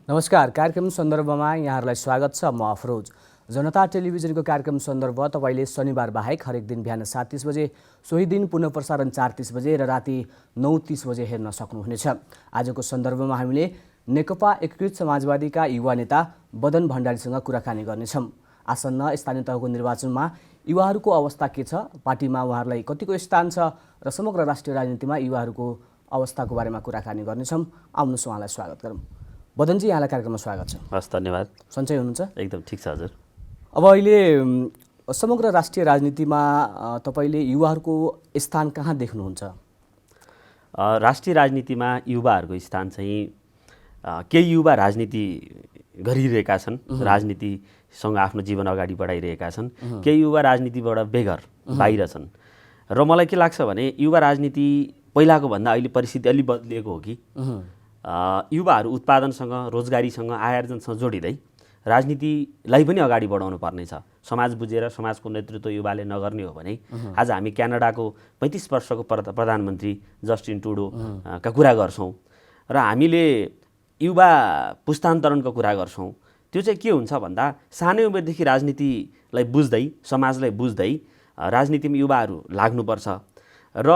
नमस्कार। कार्यक्रम सन्दर्भमा यहाँहरूलाई स्वागत छ। म अफरोज। जनता टेलिभिजनको कार्यक्रम सन्दर्भ तपाईले शनिबार बाहेक हरेक दिन बिहान 7:30 बजे, सोही दिन पुनः प्रसारण 4:30 बजे र राति 9:30 बजे हेर्न सक्नुहुनेछ। आजको सन्दर्भमा हामीले नेकपा एकीकृत समाजवादीका युवा नेता बदन भण्डारीसँग कुराकानी गर्नेछौँ। आसन्न स्थानीय तहको निर्वाचनमा युवाहरूको अवस्था के छ, पार्टीमा उहाँहरूलाई कतिको स्थान छ र समग्र राष्ट्रिय राजनीतिमा युवाहरूको अवस्थाको बारेमा कुराकानी गर्नेछौँ। आउनुहोस् उहाँलाई स्वागत गरौँ। बदनजी, यहाँलाई कार्यक्रममा स्वागत छ। हस्, धन्यवाद। सन्चै हुनुहुन्छ? एकदम ठिक छ हजुर। अब अहिले समग्र राष्ट्रिय राजनीतिमा तपाईले युवाहरूको स्थान कहाँ देख्नुहुन्छ? राष्ट्रिय राजनीतिमा युवाहरूको स्थान चाहिँ केही युवा राजनीति गरिरहेका छन्, राजनीतिसँग आफ्नो जीवन अगाडि बढाइरहेका छन्। केही युवा राजनीतिबाट बेघर बाहिर छन्। र मलाई के लाग्छ भने युवा राजनीति पहिलाको भन्दा अहिले परिस्थिति अलि बदलिएको हो कि युवाहरू उत्पादनसँग, रोजगारीसँग, आयोजनसँग जोडिँदै राजनीतिलाई पनि अगाडि बढाउनु पर्नेछ। समाज बुझेर समाजको नेतृत्व युवाले नगर्ने हो भने आज हामी क्यानाडाको 35 वर्षको प्रधानमन्त्री जस्टिन ट्रुडोका कुरा गर्छौँ र हामीले युवा पुस्तान्तरणको कुरा गर्छौँ। त्यो चाहिँ के हुन्छ भन्दा सानै उमेरदेखि राजनीतिलाई बुझ्दै, समाजलाई बुझ्दै राजनीतिमा युवाहरू लाग्नुपर्छ र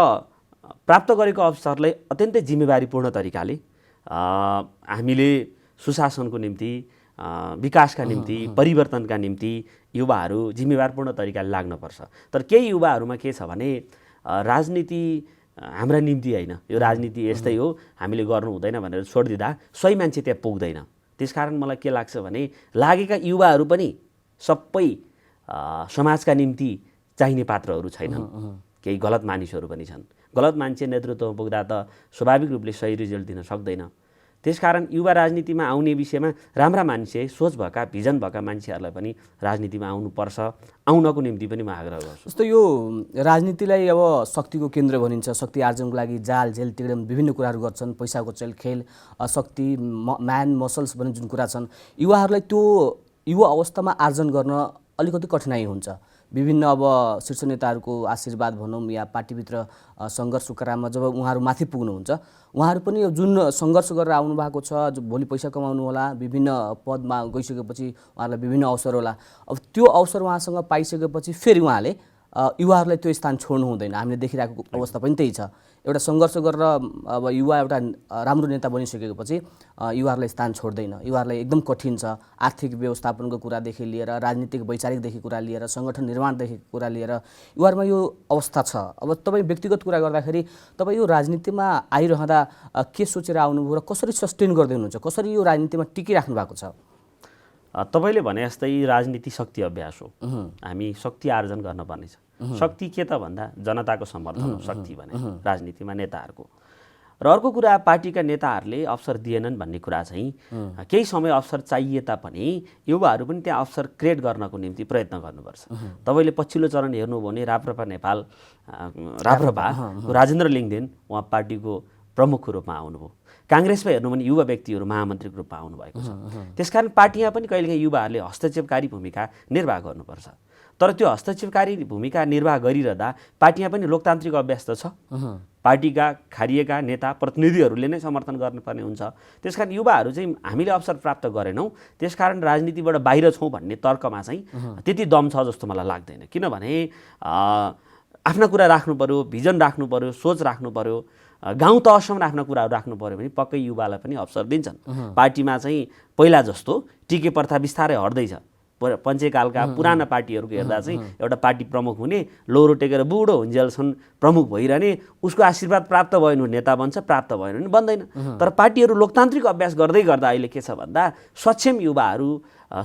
प्राप्त गरेको अवसरलाई अत्यन्तै जिम्मेवारीपूर्ण तरिकाले हामीले सुशासनको निम्ति, विकासका निम्ति, परिवर्तनका निम्ति युवाहरू जिम्मेवारपूर्ण तरिकाले लाग्नुपर्छ। तर केही युवाहरूमा के छ भने राजनीति हाम्रा निम्ति होइन, यो राजनीति यस्तै हो, हामीले गर्नु हुँदैन भनेर छोडिदिँदा सही मान्छे त्यहाँ पुग्दैन। त्यसकारण मलाई के लाग्छ भने लागेका युवाहरू पनि सबै समाजका निम्ति चाहिने पात्रहरू छैनन्। केही गलत मानिसहरू पनि छन्। गलत मान्छे नेतृत्वमा पुग्दा त स्वाभाविक रूपले सही रिजल्ट दिन सक्दैन। त्यसकारण युवा राजनीतिमा आउने विषयमा राम्रा मान्छे, सोच भएका, भिजन भएका मान्छेहरूलाई पनि राजनीतिमा आउनुपर्छ। आउनको निम्ति पनि म आग्रह गर्छु। जस्तो यो राजनीतिलाई अब शक्तिको केन्द्र भनिन्छ। शक्ति आर्जनको लागि जाल, झेल, तिग्रम विभिन्न कुराहरू गर्छन्। पैसाको खेल, शक्ति, म्यान मसल्स भन्ने जुन कुरा छन्, युवाहरूलाई त्यो युवा अवस्थामा आर्जन गर्न अलिकति कठिनाइ हुन्छ। विभिन्न अब शीर्ष नेताहरूको आशीर्वाद भनौँ या पार्टीभित्र सङ्घर्षको क्रममा जब उहाँहरू माथि पुग्नुहुन्छ, उहाँहरू पनि जुन सङ्घर्ष गरेर आउनु भएको छ, जो भोलि पैसा कमाउनु होला, विभिन्न पदमा गइसकेपछि उहाँहरूलाई विभिन्न अवसर होला। अब त्यो अवसर उहाँसँग पाइसकेपछि फेरि उहाँले युवाहरूलाई त्यो स्थान छोड्नु हुँदैन। हामीले देखिरहेको अवस्था पनि त्यही छ। एउटा सङ्घर्ष गरेर अब युवा एउटा राम्रो नेता बनिसकेपछि युवाहरूलाई स्थान छोड्दैन। युवाहरूलाई एकदम कठिन छ। आर्थिक व्यवस्थापनको कुरादेखि लिएर, राजनीतिक वैचारिकदेखि कुरा लिएर, सङ्गठन निर्माणदेखि कुरा लिएर युवाहरूमा यो अवस्था छ। अब तपाईँ व्यक्तिगत कुरा गर्दाखेरि तपाईँ यो राजनीतिमा आइरहँदा के सोचेर आउनुभयो र कसरी सस्टेन गर्दै हुनुहुन्छ? कसरी यो राजनीतिमा टिकिराख्नु भएको छ? तपाईँले भने जस्तै राजनीति शक्ति अभ्यास हो। हामी शक्ति आर्जन गर्न पर्नेछ। शक्ति के त भन्दा जनताको समर्थन हो शक्ति भने राजनीतिमा नेताहरूको। र अर्को कुरा, पार्टीका नेताहरूले अवसर दिएनन् भन्ने कुरा चाहिँ केही समय अवसर चाहिए तापनि युवाहरू पनि त्यहाँ अवसर क्रिएट गर्नको निम्ति प्रयत्न गर्नुपर्छ। तपाईँले पछिल्लो चरण हेर्नुभयो भने राप्रपा नेपाल, राप्रपाको राजेन्द्र लिङ्गदेन उहाँ पार्टीको प्रमुख रूपमा आउनुभयो। काङ्ग्रेसमा हेर्नु भने युवा व्यक्तिहरू महामन्त्रीको रूपमा आउनुभएको छ। त्यसकारण पार्टीमा पनि कहिलेकाहीँ युवाहरूले हस्तक्षेपकारी भूमिका निर्वाह गर्नुपर्छ। तर त्यो हस्तक्षेपकारी भूमिका निर्वाह गरिरहँदा पार्टीमा पनि लोकतान्त्रिक अभ्यास त छ। पार्टीका खारिएका नेता प्रतिनिधिहरूले नै समर्थन गर्नुपर्ने हुन्छ। त्यसकारण युवाहरू चाहिँ हामीले अवसर प्राप्त गरेनौँ, त्यसकारण राजनीतिबाट बाहिर छौँ भन्ने तर्कमा चाहिँ त्यति दम छ जस्तो मलाई लाग्दैन। किनभने आफ्ना कुरा राख्नु पर्यो, भिजन राख्नु पर्यो, सोच राख्नु पर्यो, गाउँ तहसम्म आफ्ना कुराहरू राख्नु पर्यो भने पक्कै युवालाई पनि अवसर दिन्छन्। पार्टीमा चाहिँ पहिला जस्तो टिके प्रथा बिस्तारै हट्दैछ। पञ्चेकालका पुराना पार्टीहरूको हेर्दा चाहिँ एउटा पार्टी प्रमुख हुने, लोहोरो टेकेर बुढो हुन्जेलसम्म प्रमुख भइरहने, उसको आशीर्वाद प्राप्त भयो भने नेता बन्छ, प्राप्त भएन भने बन्दैन। तर पार्टीहरू लोकतान्त्रिक अभ्यास गर्दै गर्दा अहिले के छ भन्दा सक्षम युवाहरू,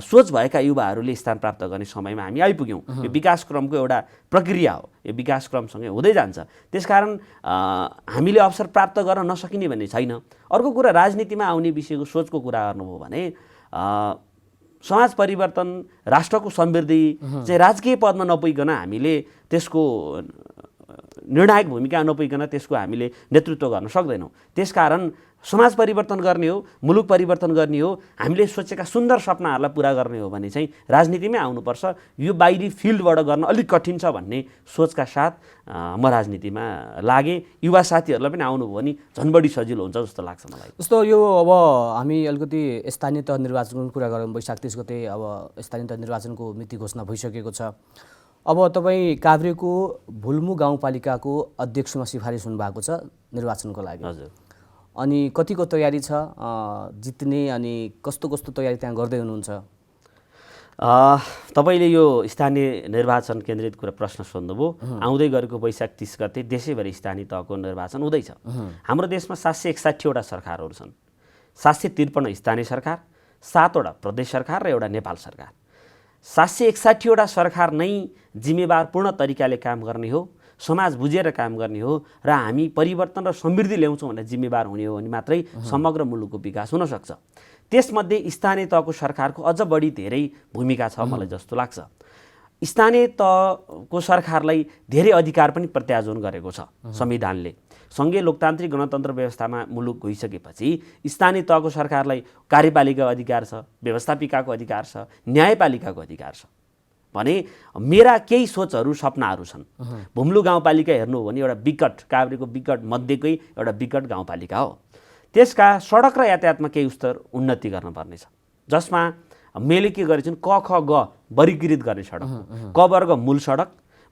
सोच भएका युवाहरूले स्थान प्राप्त गर्ने समयमा हामी आइपुग्यौँ। यो विकास क्रमको एउटा प्रक्रिया हो। यो विकास क्रमसँगै हुँदै जान्छ। त्यसकारण हामीले अवसर प्राप्त गर्न नसकिने भन्ने छैन। अर्को कुरा, राजनीतिमा आउने विषयको सोचको कुरा गर्नुभयो भने समाज परिवर्तन, राष्ट्रको समृद्धि चाहिँ राजकीय पदमा नपुगिकन हामीले त्यसको निर्णायक भूमिका नपुगिकन त्यसको हामीले नेतृत्व गर्न सक्दैनौँ। त्यसकारण समाज परिवर्तन गर्ने हो, मुलुक परिवर्तन गर्ने हो, हामीले सोचेका सुन्दर सपनाहरूलाई पुरा गर्ने हो भने चाहिँ राजनीतिमै आउनुपर्छ। यो बाहिरी फिल्डबाट गर्न अलिक कठिन छ भन्ने सोचका साथ म राजनीतिमा लागेँ। युवा साथीहरूलाई पनि आउनुभयो भने झन् बढी सजिलो हुन्छ जस्तो लाग्छ मलाई। जस्तो यो अब हामी अलिकति स्थानीय तह निर्वाचनको कुरा गरौँ। वैशाख 30 गते अब स्थानीय तह निर्वाचनको मिति घोषणा भइसकेको छ। अब तपाईँ काभ्रेको भुल्मु गाउँपालिकाको अध्यक्षमा सिफारिस हुनुभएको छ निर्वाचनको लागि। हजुर। अनि कतिको तयारी छ जित्ने, अनि कस्तो कस्तो तयारी त्यहाँ गर्दै हुनुहुन्छ? तपाईँले यो स्थानीय निर्वाचन केन्द्रित कुरा प्रश्न सोध्नुभयो। आउँदै गरेको वैशाख 30 गते देशैभरि स्थानीय तहको निर्वाचन हुँदैछ। हाम्रो देशमा 761वटा सरकारहरू छन्। 753 स्थानीय सरकार, 7वटा प्रदेश सरकार र एउटा नेपाल सरकार। 761वटा सरकार नै जिम्मेवारपूर्ण तरिकाले काम गर्ने हो, समाज बुझेर काम गर्ने हो र हामी परिवर्तन र समृद्धि ल्याउँछौँ भनेर जिम्मेवार हुने हो भने मात्रै समग्र मुलुकको विकास हुन सक्छ। त्यसमध्ये स्थानीय तहको सरकारको अझ बढी धेरै भूमिका छ मलाई जस्तो लाग्छ। स्थानीय तहको सरकारलाई धेरै अधिकार पनि प्रत्यार्जन गरेको छ संविधानले। सङ्घीय लोकतान्त्रिक गणतन्त्र व्यवस्थामा मुलुक गइसकेपछि स्थानीय तहको सरकारलाई कार्यपालिकाको अधिकार छ, व्यवस्थापिकाको अधिकार छ, न्यायपालिकाको अधिकार छ। भने मेरा केही सोचहरू सपनाहरू छन्। भुम्लु गाउँपालिका हेर्नु हो भने एउटा विकट, काभ्रेको विकट मध्येकै एउटा विकट गाउँपालिका हो। त्यसका सडक र यातायातमा केही स्तर उन्नति गर्नुपर्नेछ, जसमा मैले के गरेको छु, क ख ग वर्गीकृत गर्ने सडक। क वर्ग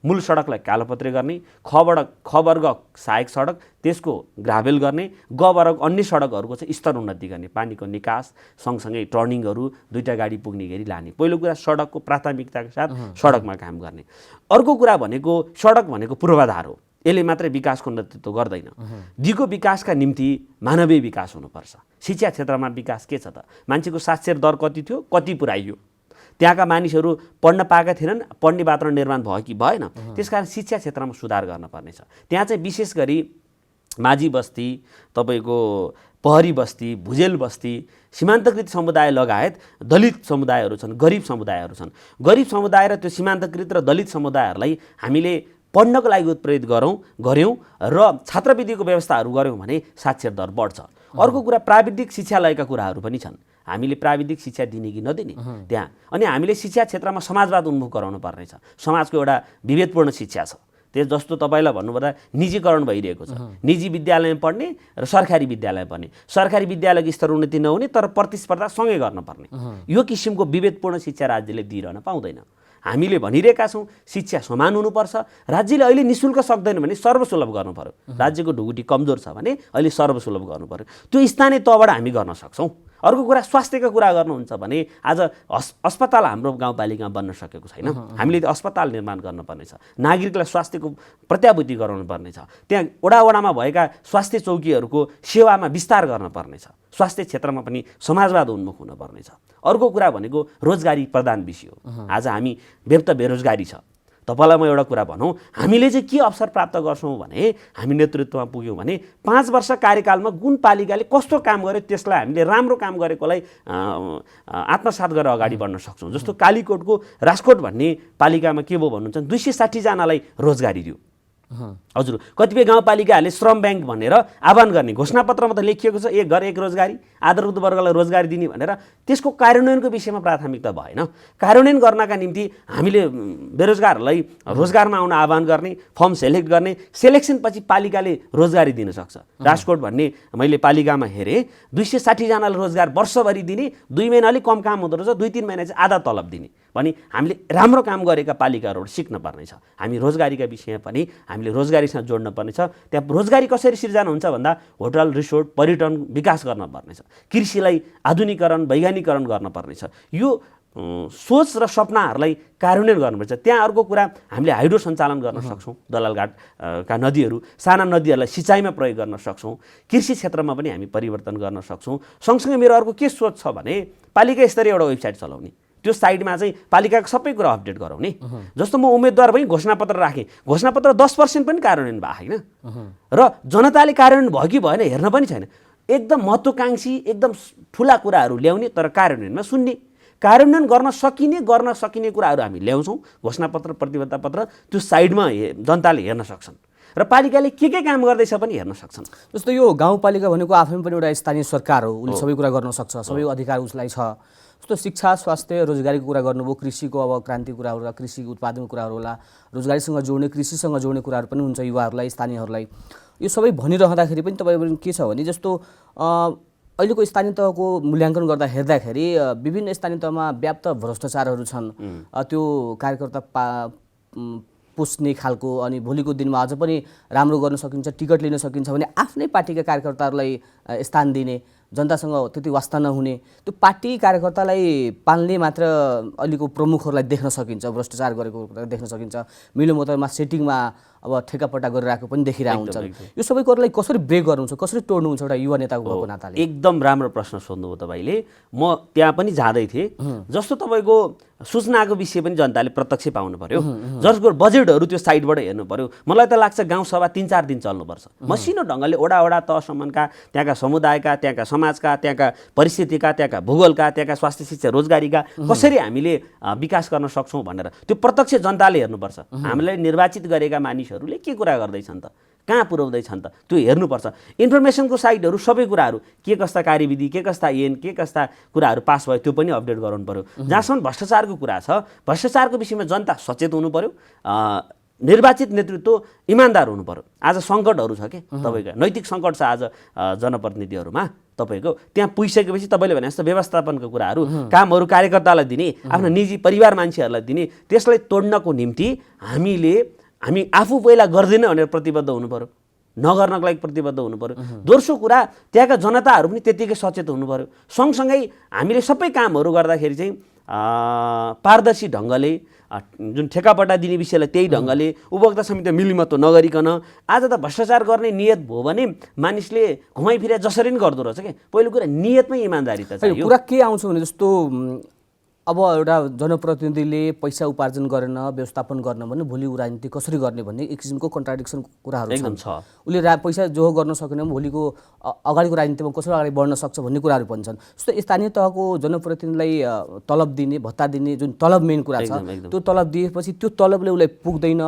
मूल सडकलाई कालोपत्रे गर्ने, ख वर्ग सहायक सडक, त्यसको ग्राभेल गर्ने, ग वर्ग अन्य सडकहरूको चाहिँ स्तर उन्नति गर्ने, पानीको निकास सँगसँगै टर्निङहरू, दुईटा गाडी पुग्ने गरी लाने। पहिलो कुरा सडकको प्राथमिकताका साथ सडकमा काम गर्ने। अर्को कुरा भनेको सडक भनेको पूर्वाधार हो, यसले मात्रै विकासको नेतृत्व गर्दैन। दिगो विकासका निम्ति मानवीय विकास हुनुपर्छ। शिक्षा क्षेत्रमा विकास के छ त? मान्छेको साक्षर दर कति थियो, कति पुर्याइयो? त्यहाँका मानिसहरू पढ्न पाएका थिएनन्, पढ्ने वातावरण निर्माण भयो कि भएन? त्यसकारण शिक्षा क्षेत्रमा सुधार गर्नुपर्नेछ। त्यहाँ चाहिँ विशेष गरी माझी बस्ती, तपाईँको पहरी बस्ती, भुजेल बस्ती, सीमान्तकृत समुदाय लगायत दलित समुदायहरू छन्, गरिब समुदायहरू छन्। गरिब समुदाय र त्यो सीमान्तकृत र दलित समुदायहरूलाई हामीले पढ्नको लागि उत्प्रेरित गऱ्यौँ र छात्रवृत्तिको व्यवस्थाहरू गऱ्यौँ भने साक्षर दर बढ्छ। अर्को कुरा प्राविधिक शिक्षालयका कुराहरू पनि छन्। हामीले प्राविधिक शिक्षा दिने कि नदिने त्यहाँ। अनि हामीले शिक्षा क्षेत्रमा समाजवाद उन्मुख गराउनु पर्नेछ। समाजको एउटा विभेदपूर्ण शिक्षा छ, त्यस जस्तो तपाईँलाई भन्नुपर्दा निजीकरण भइरहेको छ। निजी विद्यालयमा पढ्ने र सरकारी विद्यालयमा पढ्ने, सरकारी विद्यालयको स्तर उन्नति नहुने तर प्रतिस्पर्धा सँगै गर्नुपर्ने, यो किसिमको विभेदपूर्ण शिक्षा राज्यले दिइरहन पाउँदैन। हामीले भनिरहेका छौँ शिक्षा समान हुनुपर्छ। राज्यले अहिले निःशुल्क सक्दैन भने सर्वसुलभ गर्नु पर्यो। राज्यको ढुकुटी कमजोर छ भने अहिले सर्वसुलभ गर्नु पर्यो। त्यो स्थानीय तहबाट हामी गर्न सक्छौँ। अर्को कुरा स्वास्थ्यको कुरा गर्नुहुन्छ भने आज अस्पताल हाम्रो गाउँपालिकामा बन्न सकेको छैन। हामीले अस्पताल निर्माण गर्नुपर्नेछ। नागरिकलाई स्वास्थ्यको प्रत्याभूति गराउनु पर्नेछ। त्यहाँ वडामा भएका स्वास्थ्य चौकीहरूको सेवामा विस्तार गर्नुपर्नेछ। स्वास्थ्य क्षेत्रमा पनि समाजवाद उन्मुख हुनुपर्नेछ। अर्को कुरा भनेको रोजगारी प्रदान विषय हो। आज हामी बेरोजगारी छ। तपाईँलाई म एउटा कुरा भनौँ, हामीले चाहिँ के अवसर प्राप्त गर्छौँ भने हामी नेतृत्वमा पुग्यौँ भने 5 वर्ष कार्यकालमा कुन पालिकाले कस्तो काम गर्यो त्यसलाई हामीले राम्रो काम गरेकोलाई आत्मसात गरेर अगाडि बढ्न सक्छौँ। जस्तो कालीकोटको राजकोट भन्ने पालिकामा के भयो भन्नुहुन्छ, 260 जनालाई रोजगारी दियो। हजुर, कतिपय गाउँपालिकाहरूले श्रम ब्याङ्क भनेर आह्वान गर्ने घोषणापत्रमा त लेखिएको छ, एक घर एक रोजगारी, आधारभूत वर्गलाई रोजगारी दिने भनेर। त्यसको कार्यान्वयनको विषयमा प्राथमिकता भएन। कार्यान्वयन गर्नका निम्ति हामीले बेरोजगारहरूलाई रोजगारमा आउन आह्वान गर्ने, फर्म सेलेक्ट गर्ने, सेलेक्सनपछि पालिकाले रोजगारी दिन सक्छ। राजकोट भन्ने मैले पालिकामा हेरेँ, 260 जनालाई रोजगार वर्षभरि दिने, 2 महिना अलिक कम काम हुँदो रहेछ, 2-3 महिना चाहिँ आधा तलब दिने। भने हामीले राम्रो काम गरेका पालिकाहरूबाट सिक्न पर्नेछ। हामी रोजगारीका विषयमा पनि हामीले रोजगारीसँग जोड्न पर्नेछ। त्यहाँ रोजगारी कसरी सिर्जना हुन्छ भन्दा होटल, रिसोर्ट, पर्यटन विकास गर्न पर्नेछ। कृषिलाई आधुनिकीकरण, वैज्ञानिकरण गर्न पर्नेछ। यो सोच र सपनाहरूलाई कार्यान्वयन गर्नुपर्छ। त्यहाँ अर्को कुरा, हामीले हाइड्रो सञ्चालन गर्न सक्छौँ। दलालघाटका नदीहरू, साना नदीहरूलाई सिँचाइमा प्रयोग गर्न सक्छौँ। कृषि क्षेत्रमा पनि हामी परिवर्तन गर्न सक्छौँ। सँगसँगै मेरो अर्को के सोच छ भने पालिका स्तरीय एउटा वेबसाइट चलाउने, त्यो साइडमा चाहिँ पालिकाको सबै कुरा अपडेट गराउने। जस्तो म उम्मेदवार भई घोषणापत्र राखेँ, घोषणापत्र 10% पनि कार्यान्वयन भएको छैन र जनताले कार्यान्वयन भयो कि भएन हेर्न पनि छैन। एकदम महत्त्वकाङ्क्षी, एकदम ठुला कुराहरू ल्याउने तर कार्यान्वयनमा सुन्ने। कार्यान्वयन गर्न सकिने कुराहरू हामी ल्याउँछौँ। घोषणापत्र, प्रतिबद्धता पत्र त्यो साइडमा जनताले हेर्न सक्छन्। र पालिकाले के काम गर्दैछ पनि हेर्न सक्छन्। जस्तो यो गाउँपालिका भनेको आफैमा पनि एउटा स्थानीय सरकार हो, उसले सबै कुरा गर्न सक्छ, सबै अधिकार उसलाई छ। जस्तो शिक्षा, स्वास्थ्य, रोजगारीको कुरा गर्नुभयो, कृषिको अब क्रान्ति कुरा होला, कृषि उत्पादनको कुराहरू होला, रोजगारीसँग जोड्ने, कृषिसँग जोड्ने कुराहरू पनि हुन्छ युवाहरूलाई, स्थानीयहरूलाई। यो सबै भनिरहँदाखेरि पनि तपाईँको के छ भने जस्तो अहिलेको स्थानीय तहको मूल्याङ्कन गर्दा हेर्दाखेरि विभिन्न स्थानीय तहमा व्याप्त भ्रष्टाचारहरू छन्। त्यो कार्यकर्ता पुस्ने खालको, अनि भोलिको दिनमा अझ पनि राम्रो गर्न सकिन्छ, टिकट लिन सकिन्छ भने आफ्नै पार्टीका कार्यकर्ताहरूलाई स्थान दिने, जनतासँग त्यति वास्ता नहुने, त्यो पार्टी कार्यकर्तालाई पाल्ने मात्र अहिलेको प्रमुखहरूलाई देख्न सकिन्छ, भ्रष्टाचार गरेको देख्न सकिन्छ, मिलोमतोमा सेटिङमा अब ठेकापट्टा गरिरहेको पनि देखिरहेको हुन्छ। यो सबै कुरालाई कसरी ब्रेक गर्नुहुन्छ, कसरी तोड्नुहुन्छ एउटा युवा नेताको भएको नाताले? एकदम राम्रो प्रश्न सोध्नुभयो तपाईँले। म त्यहाँ पनि जाँदै थिएँ। जस्तो तपाईँको सूचनाको विषय पनि जनताले प्रत्यक्ष पाउनु पर्यो, जसको बजेटहरू त्यो साइडबाट हेर्नु पर्यो। मलाई त लाग्छ गाउँसभा 3-4 दिन चल्नुपर्छ, मसिनो ढङ्गले वडा तहसम्मका, त्यहाँका समुदायका, त्यहाँका समाजका, त्यहाँका परिस्थितिका, त्यहाँका भूगोलका, त्यहाँका स्वास्थ्य शिक्षा रोजगारीका कसरी हामीले विकास गर्न सक्छौँ भनेर त्यो प्रत्यक्ष जनताले हेर्नुपर्छ। हामीले निर्वाचित गरेका मानिसहरूले के कुरा गर्दैछन् त, कहाँ पुर्याउँदैछन् त, त्यो हेर्नुपर्छ। इन्फर्मेसनको साइटहरू सबै कुराहरू के कस्ता कार्यविधि, के कस्ता ऐन, के कस्ता कुराहरू पास भयो त्यो पनि अपडेट गराउनु पर्यो। जहाँसम्म भ्रष्टाचारको कुरा छ, भ्रष्टाचारको विषयमा जनता सचेत हुनु पर्यो, निर्वाचित नेतृत्व इमान्दार हुनु पर्यो। आज सङ्कटहरू छ के तपाईँको, नैतिक सङ्कट छ आज जनप्रतिनिधिहरूमा। तपाईँको त्यहाँ पुगिसकेपछि तपाईँले भने जस्तो व्यवस्थापनको कुराहरू, कामहरू कार्यकर्तालाई दिने, आफ्नो निजी परिवार मान्छेहरूलाई दिने, त्यसलाई तोड्नको निम्ति हामी आफू पहिला गर्दैन भनेर प्रतिबद्ध हुनु पर्यो, नगर्नको लागि प्रतिबद्ध हुनु पर्यो। दोस्रो कुरा, त्यहाँका जनताहरू पनि त्यत्तिकै सचेत हुनु पर्यो। सँगसँगै हामीले सबै कामहरू गर्दाखेरि चाहिँ पारदर्शी ढङ्गले, जुन ठेकापट्टा दिने विषयलाई त्यही ढङ्गले, उपभोक्ता समिति मिलिमतो नगरिकन। आज त भ्रष्टाचार गर्ने नियत भयो भने मानिसले घुमाइफिरा जसरी पनि गर्दो रहेछ क्या। पहिलो कुरा नियतमै इमान्दारी त चाहियो। कुरा के आउँछ भने जस्तो अब एउटा जनप्रतिनिधिले पैसा उपार्जन गरेन, व्यवस्थापन गर्न भने भोलि ऊ राजनीति कसरी गर्ने भन्ने एक किसिमको कन्ट्राडिक्सन कुराहरू एकदम छ। उसले पैसा जो गर्न सकेन भोलिको अगाडिको राजनीतिमा कसरी अगाडि बढ्न सक्छ भन्ने कुराहरू पनि छन्। जस्तो स्थानीय तहको जनप्रतिनिधिलाई तलब दिने, भत्ता दिने, जुन तलब मेन कुरा छ, त्यो तलब दिएपछि त्यो तलबले उसलाई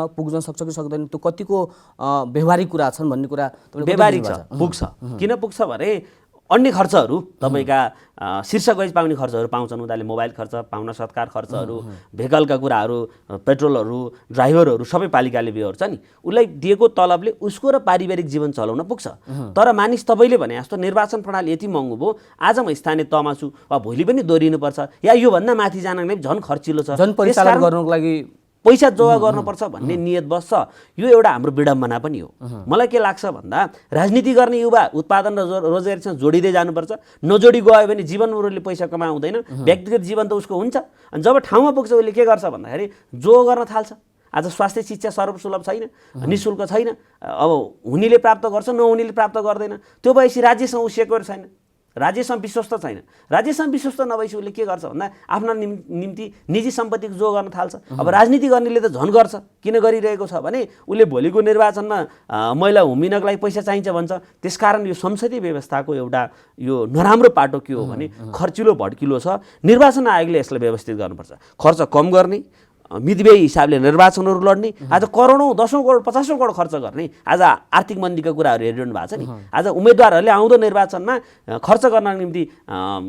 पुग्न सक्छ कि सक्दैन, त्यो कतिको व्यवहारिक कुरा छन् भन्ने कुरा व्यवहारिक छ, पुग्छ। किन पुग्छ भने अन्य खर्चहरू, तपाईँका शीर्ष गइज पाउने खर्चहरू पाउँछन् उनीहरूले, मोबाइल खर्च, पाहुना सत्कार खर्चहरू, भेकलका कुराहरू, पेट्रोलहरू, ड्राइभरहरू सबै पालिकाले बेहोर्छ नि। उसलाई दिएको तलबले उसको र पारिवारिक जीवन चलाउन पुग्छ। तर मानिस तपाईँले भने जस्तो निर्वाचन प्रणाली यति महँगो भयो, आज म स्थानीय तहमा छु, भोलि पनि दोहोरिनुपर्छ, या योभन्दा माथि जानको लागि झन् खर्चिलो छ, जनपरिचालन गर्नको लागि पैसा जोगा गर्नुपर्छ भन्ने नियत बस्छ। यो एउटा हाम्रो विडम्बना पनि हो। मलाई के लाग्छ भन्दा राजनीति गर्ने युवा उत्पादन र रोजगारीसँग जोडिँदै जानुपर्छ। नजोडी गयो भने जीवनभरले पैसा कमाउँदैन, व्यक्तिगत जीवन त उसको हुन्छ। अनि जब ठाउँमा पुग्छ उसले के गर्छ भन्दाखेरि जो गर्न थाल्छ। आज स्वास्थ्य शिक्षा सर्वसुलभ छैन, निःशुल्क छैन, अब हुनेले प्राप्त गर्छ, नहुनेले प्राप्त गर्दैन। त्यो भएपछि राज्यसँग उसिएको छैन, राज्यसँग विश्वस्त छैन। राज्यसँग विश्वस्त नभएपछि उसले के गर्छ भन्दा आफ्ना निम्ति निजी सम्पत्तिको जो गर्न थाल्छ। अब राजनीति गर्नेले त झन् गर्छ। किन गरिरहेको छ भने उसले भोलिको निर्वाचनमा महिला हुमिनको लागि पैसा चाहिन्छ भन्छ। त्यसकारण यो संसदीय व्यवस्थाको एउटा यो नराम्रो पाटो के हो भने खर्चिलो भड्किलो छ। निर्वाचन आयोगले यसलाई व्यवस्थित गर्नुपर्छ। खर्च कम गर्ने, मितव्ययी हिसाबले निर्वाचनहरू लड्ने, आज करोडौँ, 10औं करोड, 50औं करोड खर्च गर्ने। आज आर्थिक मन्दीका कुराहरू हेरिरहनु भएको छ नि। आज उम्मेदवारहरूले आउँदो निर्वाचनमा खर्च गर्नको निम्ति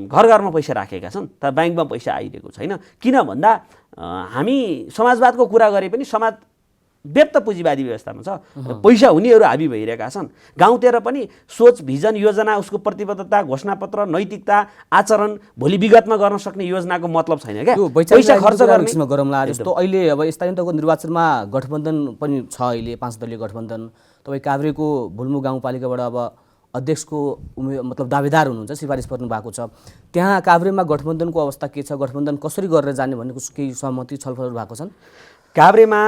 घर घरमा पैसा राखेका छन्, तर ब्याङ्कमा पैसा आइरहेको छैन। किन भन्दा हामी समाजवादको कुरा गरे पनि समाज व्यक्त पुँजीवादी व्यवस्थामा छ, पैसा हुनेहरू हाबी भइरहेका छन्। गाउँतिर पनि सोच, भिजन, योजना, उसको प्रतिबद्धता, घोषणापत्र, नैतिकता, आचरण भोलि विगतमा गर्न सक्ने योजनाको मतलब छैन क्या। पैसा खर्च गर्ने गरौँला। जस्तो अहिले अब स्थानीय तहको निर्वाचनमा गठबन्धन पनि छ, अहिले 5 दलीय गठबन्धन। तपाईँ काभ्रेको भुल्मु गाउँपालिकाबाट अब अध्यक्षको मतलब दावेदार हुनुहुन्छ, सिफारिस पर्नु भएको छ। त्यहाँ काभ्रेमा गठबन्धनको अवस्था के छ, गठबन्धन कसरी गरेर जाने भन्ने केही सहमति छलफलहरू भएको छन्? काभ्रेमा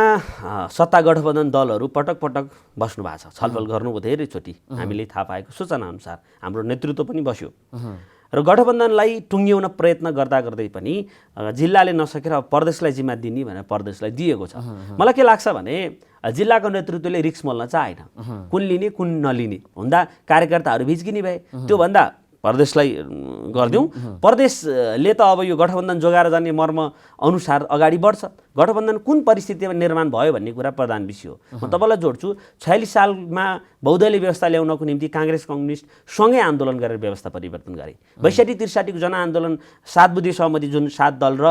सत्ता गठबन्धन दलहरू पटक पटक बस्नु भएको छ, छलफल गर्नुभयो धेरैचोटि। हामीले थाहा पाएको सूचना अनुसार हाम्रो नेतृत्व पनि बस्यो र गठबन्धनलाई टुङ्ग्याउन प्रयत्न गर्दा गर्दै पनि जिल्लाले नसकेर अब प्रदेशलाई जिम्मा दिने भनेर प्रदेशलाई दिएको छ। मलाई के लाग्छ भने जिल्लाको नेतृत्वले रिक्स मोल्न चाहेन। कुन लिने कुन नलिने हुँदा कार्यकर्ताहरू भिज्किने भए। त्योभन्दा प्रदेशलाई गरिदिउँ, प्रदेशले त अब यो गठबन्धन जोगाएर जाने मर्म अनुसार अगाडि बढ्छ। गठबन्धन कुन परिस्थितिमा निर्माण भयो भन्ने कुरा प्रधान विषय हो। म तपाईँलाई जोड्छु, 46 सालमा बहुदलीय व्यवस्था ल्याउनको निम्ति काङ्ग्रेस कम्युनिस्ट सँगै आन्दोलन गरेर व्यवस्था परिवर्तन गरे। 62-63 को जनआन्दोलन 7 बुँदे सहमति, जुन 7 दल र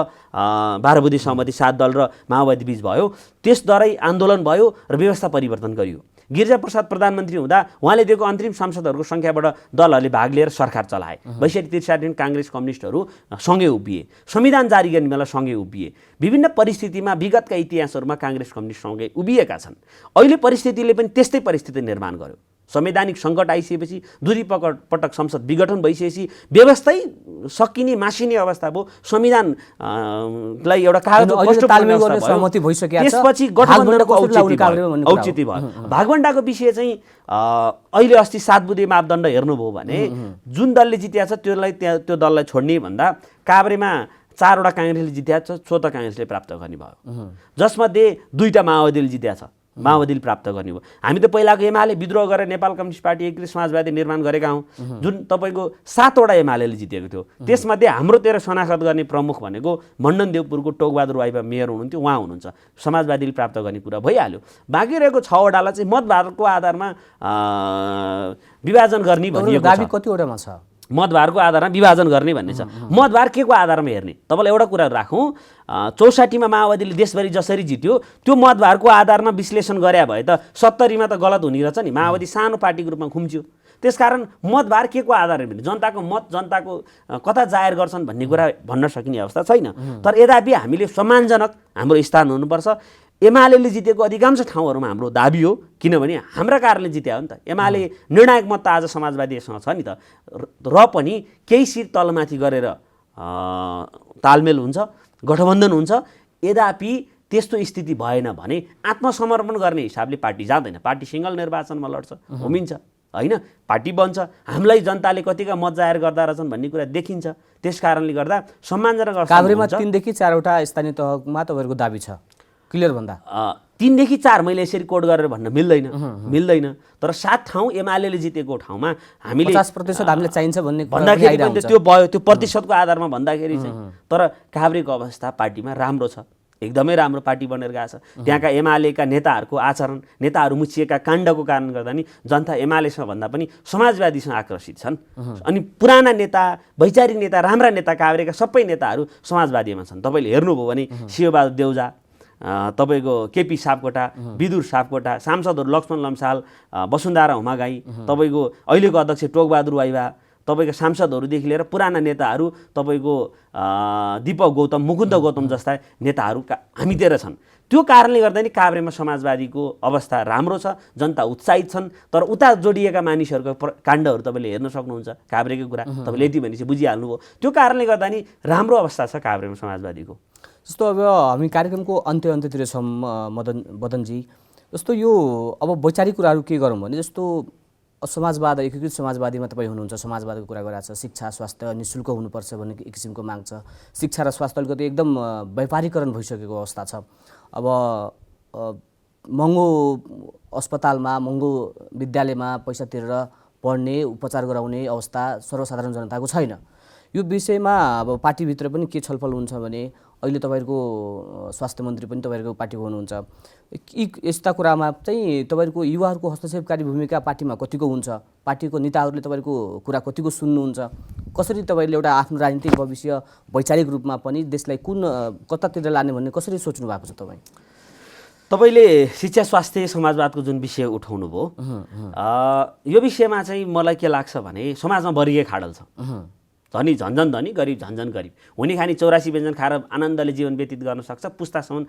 12 बुँदे सहमति 7 दल र माओवादी बीच भयो, त्यसद्वारै आन्दोलन भयो र व्यवस्था परिवर्तन गरियो। गिरिजाप्रसाद प्रधानमन्त्री हुँदा उहाँले दिएको अन्तरिम सांसदहरूको सङ्ख्याबाट दलहरूले भाग लिएर सरकार चलाए। 62-63 काङ्ग्रेस कम्युनिस्टहरू सँगै उभिए, संविधान जारी गर्ने बेला सँगै उभिए। विभिन्न परिस्थितिमा विगतका इतिहासहरूमा काङ्ग्रेस कम्युनिस्ट सँगै उभिएका छन्। अहिले परिस्थितिले पनि त्यस्तै परिस्थिति निर्माण गर्यो। संवैधानिक सङ्कट आइसकेपछि, दुई पटक संसद विघटन भइसकेपछि व्यवस्थै सकिने मासिने अवस्था भयो। संविधानलाई एउटा त्यसपछि गठबन्धनको औचित्य भयो। भागवण्डाको विषय चाहिँ अहिले अस्ति 7 बुँदे मापदण्ड हेर्नुभयो भने जुन दलले जितेको छ त्यो दललाई छोड्ने भन्दा काभ्रेमा 4 वटा काङ्ग्रेसले जितेको छ, 14 काङ्ग्रेसले प्राप्त गर्ने भयो, जसमध्ये 2टा माओवादीले जितेको छ, माओवादीले प्राप्त गर्ने भयो। हामी त पहिलाको एमाले विद्रोह गरेर नेपाल कम्युनिस्ट पार्टी एकीकृत समाजवादी निर्माण गरेका हौँ, जुन तपाईँको 7 वटा एमाले जितेको थियो। त्यसमध्ये हाम्रो 13 शनाखत गर्ने प्रमुख भनेको मण्डन देवपुरको टोकबहादुर वाइबा मेयर हुनुहुन्थ्यो, उहाँ हुनुहुन्छ। समाजवादीले प्राप्त गर्ने कुरा भइहाल्यो। बाँकी रहेको 6 वटालाई चाहिँ मतभारको आधारमा विभाजन गर्ने भनिएको छ। कतिवटामा छ? मतभारको आधारमा विभाजन गर्ने भन्ने छ। मतभार के को आधारमा हेर्ने? तपाईँलाई एउटा कुरा राखौँ, 64 माओवादीले देशभरि जसरी जित्यो त्यो मतभारको आधारमा विश्लेषण गरे भए त 70 त गलत हुने रहेछ नि। माओवादी सानो पार्टीको रूपमा खुम्च्यो। त्यसकारण मतभार के को आधारमा हेर्ने? जनताको मत, जनताको कता जाहेर गर्छन् भन्ने कुरा भन्न सकिने अवस्था छैन। तर यद्यपि हामीले सम्मानजनक हाम्रो स्थान हुनुपर्छ। एमाले जितेको अधिकांश ठाउँहरूमा हाम्रो दाबी हो, किनभने हाम्रा कारणले जित्या हो नि त। एमाले निर्णायक मत त आज समाजवादीसँग छ नि त, र पनि केही सिट तलमाथि गरेर तालमेल हुन्छ, गठबन्धन हुन्छ। यद्यपि त्यस्तो स्थिति भएन भने आत्मसमर्पण गर्ने हिसाबले पार्टी जाँदैन। पार्टी सिङ्गल निर्वाचनमा लड्छ, होमिन्छ, होइन, पार्टी बन्छ। हामीलाई जनताले कतिका मत जाहेर गर्दा रहेछन् भन्ने कुरा देखिन्छ। त्यस कारणले गर्दा सम्मानजनक काभ्रेमा 3 देखि 4 वटा स्थानीय तहमा तपाईँहरूको दाबी छ, क्लियर भन्दा 3 देखि 4 मैले यसरी कोड गरेर भन्न मिल्दैन। तर 7 ठाउँ एमाले जितेको ठाउँमा हामीले 50% हामीले चाहिन्छ भन्दाखेरि पनि त्यो भयो। त्यो प्रतिशतको आधारमा भन्दाखेरि चाहिँ तर काभ्रेको अवस्था पार्टीमा राम्रो छ, एकदमै राम्रो पार्टी बनेर गएको छ। त्यहाँका एमालेका नेताहरूको आचरण, नेताहरू मुछिएका काण्डको कारण गर्दा नि जनता एमालेसँग भन्दा पनि समाजवादीसँग आकर्षित छन्। अनि पुराना नेता, वैचारिक नेता, राम्रा नेता काभ्रेका सबै नेताहरू समाजवादीमा छन्। तपाईँले हेर्नुभयो भने शिवबहादुर देउजा, तपाईँको केपी सापकोटा, विदुर सापकोटा, सांसदहरू लक्ष्मण लम्साल, वसुन्धरा हुमागाई, तपाईँको अहिलेको अध्यक्ष टोकबहादुर वाइबा, तपाईँको सांसदहरूदेखि लिएर पुराना नेताहरू, तपाईँको दीपक गौतम, मुकुन्द गौतम जस्ता नेताहरू हामीतिर छन्। त्यो कारणले गर्दा नि काभ्रेमा समाजवादीको अवस्था राम्रो छ, जनता उत्साहित छन्। तर उता जोडिएका मानिसहरूको काण्डहरू तपाईँले हेर्न सक्नुहुन्छ। काभ्रेको कुरा तपाईँले यति भनेपछि बुझिहाल्नुभयो। त्यो कारणले गर्दा नि राम्रो अवस्था छ काभ्रेमा समाजवादीको। जस्तो अब हामी कार्यक्रमको अन्त्यतिर छौँ मदनजी। जस्तो यो अब वैचारिक कुराहरू के गरौँ भने, जस्तो समाजवाद, एकीकृत समाजवादीमा तपाईँ हुनुहुन्छ, समाजवादको कुरा गरिरहेको छ। शिक्षा स्वास्थ्य निःशुल्क हुनुपर्छ भन्ने एक किसिमको माग छ। शिक्षा र स्वास्थ्य अलिकति एकदम व्यापारीकरण भइसकेको अवस्था छ। अब महँगो अस्पतालमा, महँगो विद्यालयमा पैसा तिरेर पढ्ने, उपचार गराउने अवस्था सर्वसाधारण जनताको छैन। यो विषयमा अब पार्टीभित्र पनि के छलफल हुन्छ भने, अहिले तपाईँहरूको स्वास्थ्य मन्त्री पनि तपाईँहरूको पार्टीको हुनुहुन्छ। यस्ता कुरामा चाहिँ तपाईँहरूको युवाहरूको हस्तक्षेपकारी भूमिका पार्टीमा कतिको हुन्छ? पार्टीको नेताहरूले तपाईँहरूको कुरा कतिको सुन्नुहुन्छ? कसरी तपाईँले एउटा आफ्नो राजनीतिक भविष्य वैचारिक रूपमा पनि देशलाई कतातिर लाने भन्ने कसरी सोच्नु भएको छ तपाईँ? तपाईँले शिक्षा स्वास्थ्य समाजवादको जुन विषय उठाउनु भयो, यो विषयमा चाहिँ मलाई के लाग्छ भने समाजमा वर्गीय खाडल छ। धनी झन्झन धनी, गरिब झन्झन गरिब। हुने खाने 84 व्यञ्जन खाएर आनन्दले जीवन व्यतीत गर्न सक्छ, पुस्तासम्म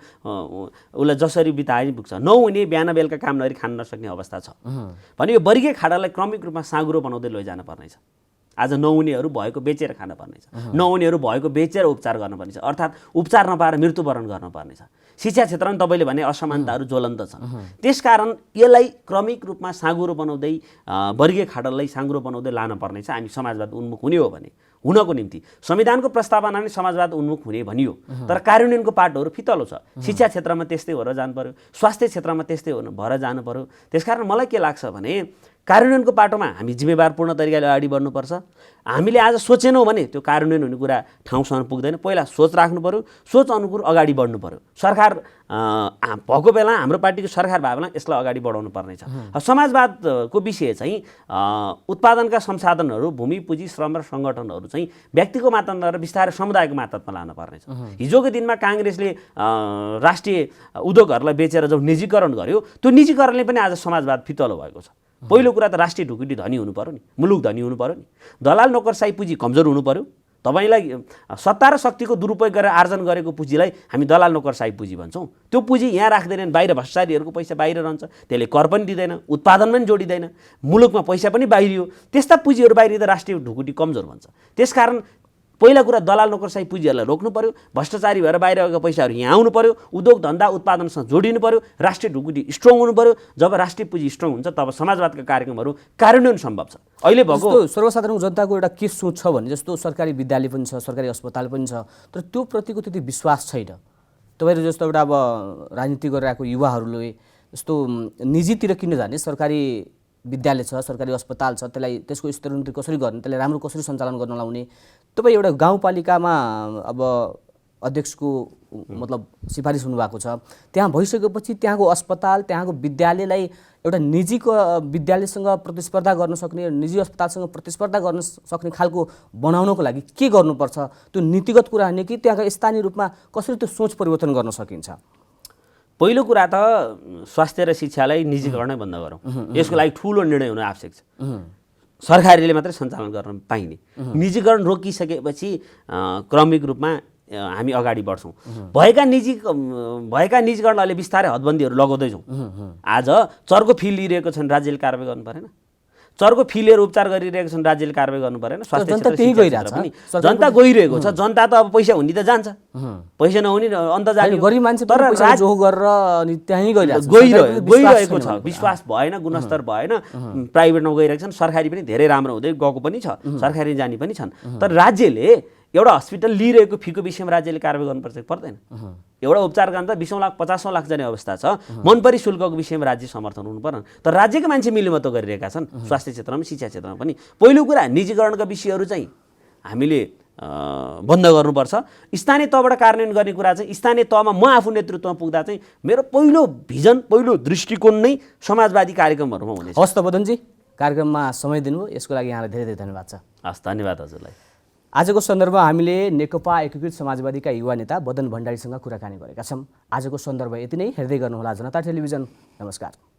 उसलाई जसरी बिताए पुग्छ। नहुने बिहान बेलुका काम नगरी खान नसक्ने अवस्था छ भने यो वर्गीय खाडललाई क्रमिक रूपमा साँगुरो बनाउँदै लैजान पर्नेछ। आज नहुनेहरू भएको बेचेर खान पर्नेछ, नहुनेहरू भएको बेचेर उपचार गर्नुपर्नेछ, अर्थात् उपचार नपाएर मृत्युवरण गर्नुपर्नेछ। शिक्षा क्षेत्रमा तपाईँले भने असमानताहरू ज्वलन्त छन्। त्यसकारण यसलाई क्रमिक रूपमा साँगुरो बनाउँदै, वर्गीय खाडललाई साँगुरो बनाउँदै लान पर्नेछ हामी समाजवाद उन्मुख हुने हो भने। हुनको निम्ति संविधानको प्रस्तावना नै समाजवाद उन्मुख हुने भनियो, तर कार्यान्वयनको पाटोहरू फितलो छ। शिक्षा क्षेत्रमा त्यस्तै भएर जानु पर्यो, स्वास्थ्य क्षेत्रमा त्यस्तै भएर जानु पर्यो। त्यसकारण मलाई के लाग्छ भने कार्यान्वयनको पाटोमा हामी जिम्मेवारपूर्ण तरिकाले अगाडि बढ्नुपर्छ। हामीले आज सोचेनौँ भने त्यो कार्यान्वयन हुने कुरा ठाउँसम्म पुग्दैन। पहिला सोच राख्नु पऱ्यो, सोच अनुकूल अगाडि बढ्नु पऱ्यो। सरकार भएको बेला हाम्रो पार्टीको सरकार भएको बेला यसलाई अगाडि बढाउनु पर्नेछ। समाजवादको विषय चाहिँ उत्पादनका संसाधनहरू, भूमि, पुँजी, श्रम र सङ्गठनहरू चाहिँ व्यक्तिको मातहतमा र बिस्तारै समुदायको मातहतमा लानु पर्नेछ। हिजोको दिनमा काङ्ग्रेसले राष्ट्रिय उद्योगहरूलाई बेचेर जब निजीकरण गर्यो, त्यो निजीकरणले पनि आज समाजवाद फितलो भएको छ। पहिलो कुरा त राष्ट्रिय ढुकुटी धनी हुनु पर्यो नि, मुलुक धनी हुनु पर्यो नि। दलाल नोकरसाही पुँजी कमजोर हुनु पर्यो। तपाईलाई सत्ता र शक्तिको दुरुपयोग गरेर आर्जन गरेको पुँजीलाई हामी दलाल नोकरसाही पुँजी भन्छौँ। त्यो पुँजी यहाँ राख्दैनन्, बाहिर भ्रष्टाचारीहरूको पैसा बाहिर रहन्छ, त्यसले कर पनि दिँदैन, उत्पादन पनि जोडिँदैन, मुलुकमा पैसा पनि बाहिरियो। त्यस्ता पुँजीहरू बाहिरिँदा राष्ट्रिय ढुकुटी कमजोर भन्छ। त्यसकारण पहिला कुरा दलाल नोकरसाही पुँजीहरूलाई रोक्नु पर्यो, भ्रष्टाचारी भएर बाहिर गएको पैसाहरू यहाँ आउनु पर्यो, उद्योग धन्दा उत्पादनसँग जोडिनु पर्यो, राष्ट्रिय ढुकुटी स्ट्रङ हुनु पर्यो। जब राष्ट्रिय पुँजी स्ट्रङ हुन्छ तब समाजवादका कार्यक्रमहरू कार्यान्वयन सम्भव छ। अहिले भएको सर्वसाधारण जनताको एउटा के सोच छ भने जस्तो सरकारी विद्यालय पनि छ, सरकारी अस्पताल पनि छ, तर त्यो प्रतिको त्यति विश्वास छैन। तपाईँहरू जस्तो एउटा अब राजनीति गरिरहेको युवाहरूले जस्तो निजीतिर किन जाने, सरकारी विद्यालय छ, सरकारी अस्पताल छ, त्यसलाई त्यसको स्तरोन्नति कसरी गर्ने, त्यसलाई राम्रो कसरी सञ्चालन गर्न लाउने। तपाईँ एउटा गाउँपालिकामा अब अध्यक्षको मतलब सिफारिस हुनुभएको छ, त्यहाँ भइसकेपछि त्यहाँको अस्पताल, त्यहाँको विद्यालयलाई एउटा निजीको विद्यालयसँग प्रतिस्पर्धा गर्न सक्ने, निजी अस्पतालसँग प्रतिस्पर्धा गर्न सक्ने खालको बनाउनको लागि के गर्नुपर्छ? त्यो नीतिगत कुरा होइन कि त्यहाँका स्थानीय रूपमा कसरी त्यो सोच परिवर्तन गर्न सकिन्छ? पहिलो कुरा त स्वास्थ्य र शिक्षालाई निजीकरणै बन्द गरौँ। यसको लागि ठुलो निर्णय हुन आवश्यक छ। सरकारीले मात्रै सञ्चालन गर्न पाइने। निजीकरण रोकिसकेपछि क्रमिक रूपमा हामी अगाडि बढ्छौँ। भएका निजीकरणहरूले बिस्तारै हदबन्दीहरू लगाउँदैछौँ। आज चर्को फी लिइरहेको छन्, राज्यले कारबाही गर्नु परेन? चर्को फी लिएर उपचार गरिरहेको छन्, राज्यले कारबाही गर्नु परेन? स्वास्थ्य जनता गइरहेको छ। जनता त अब पैसा हुने त जान्छ, पैसा नहुने अन्त जाने, गरिब मान्छे तर जो गरेर अनि त्यहीँ गइरहेको छ। विश्वास भएन, गुणस्तर भएन, प्राइभेटमा गइरहेको छन्। सरकारी पनि धेरै राम्रो हुँदै गएको पनि छ, सरकारी जाने पनि छन्। तर राज्यले एउटा हस्पिटल लिइरहेको फीको विषयमा राज्यले कारबाही गर्नुपर्छ कि पर्दैन? एउटा उपचार गर्न त 20 लाख 50 लाख जाने अवस्था छ। मनपरी शुल्कको विषयमा राज्य समर्थन हुनु पर्दैन। तर राज्यका मान्छे मिलेमतो गरिरहेका छन्, स्वास्थ्य क्षेत्रमा, शिक्षा क्षेत्रमा पनि। पहिलो कुरा निजीकरणका विषयहरू चाहिँ हामीले बन्द गर्नुपर्छ। स्थानीय तहबाट कार्यान्वयन गर्ने कुरा चाहिँ स्थानीय तहमा म आफू नेतृत्वमा पुग्दा चाहिँ मेरो पहिलो भिजन, पहिलो दृष्टिकोण नै समाजवादी कार्यक्रमहरूमा हुनेछ। हस् त बदनजी, कार्यक्रममा समय दिनुभयो, यसको लागि यहाँलाई धेरै धेरै धन्यवाद छ। हस्, धन्यवाद हजुरलाई। आजको सन्दर्भमा हामीले नेकपा एकीकृत समाजवादीका युवा नेता बदन भण्डारीसँग कुराकानी गरेका छौँ। आजको सन्दर्भ यति नै। हेर्दै गर्नुहोला जनता टेलिभिजन। नमस्कार।